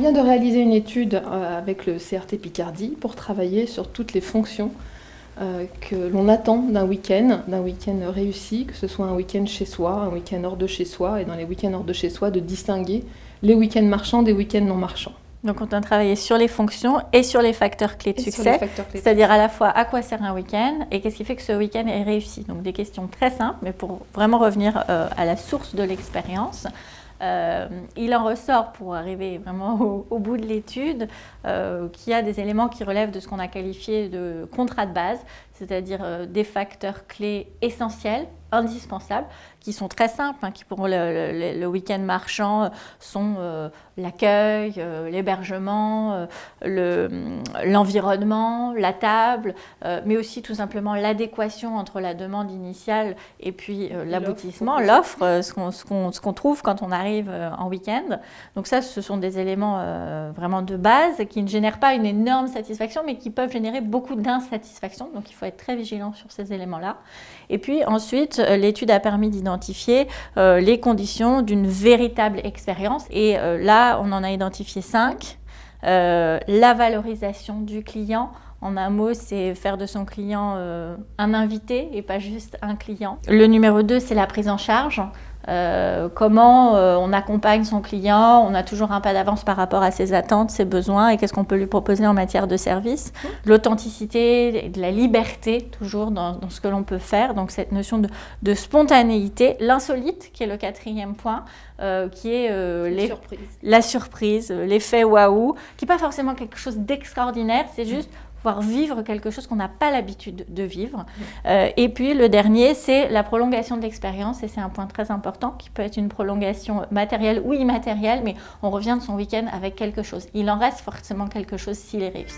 vient de réaliser une étude avec le CRT Picardie pour travailler sur toutes les fonctions que l'on attend d'un week-end réussi, que ce soit un week-end chez soi, un week-end hors de chez soi, et dans les week-ends hors de chez soi, de distinguer les week-ends marchands des week-ends non marchands. Donc on a travaillé sur les fonctions et sur les facteurs clés de succès, c'est-à-dire à la fois à quoi sert un week-end et qu'est-ce qui fait que ce week-end est réussi. Donc des questions très simples, mais pour vraiment revenir à la source de l'expérience. Il en ressort, pour arriver vraiment au bout de l'étude, qu'il y a des éléments qui relèvent de ce qu'on a qualifié de contrat de base, c'est-à-dire des facteurs clés essentiels, indispensables, qui sont très simples, qui pour le week-end marchand sont l'accueil, l'hébergement, l'environnement, la table, mais aussi tout simplement l'adéquation entre la demande initiale et puis l'aboutissement, l'offre, ce qu'on trouve quand on arrive en week-end. Donc ça, ce sont des éléments vraiment de base qui ne génèrent pas une énorme satisfaction, mais qui peuvent générer beaucoup d'insatisfaction. Donc il faut être très vigilant sur ces éléments-là. Et puis ensuite, l'étude a permis d'identifier les conditions d'une véritable expérience. Et là, on en a identifié 5. La valorisation du client. En un mot, c'est faire de son client un invité et pas juste un client. Le numéro 2, c'est la prise en charge. Comment on accompagne son client, on a toujours un pas d'avance par rapport à ses attentes, ses besoins et qu'est-ce qu'on peut lui proposer en matière de service. L'authenticité, de la liberté toujours dans ce que l'on peut faire, donc cette notion de spontanéité, l'insolite qui est le 4e point, qui est la surprise, l'effet waouh, qui n'est pas forcément quelque chose d'extraordinaire, c'est juste pouvoir vivre quelque chose qu'on n'a pas l'habitude de vivre. Et puis le dernier, c'est la prolongation de l'expérience, et c'est un point très important qui peut être une prolongation matérielle ou immatérielle, mais on revient de son week-end avec quelque chose. Il en reste forcément quelque chose s'il est réussi.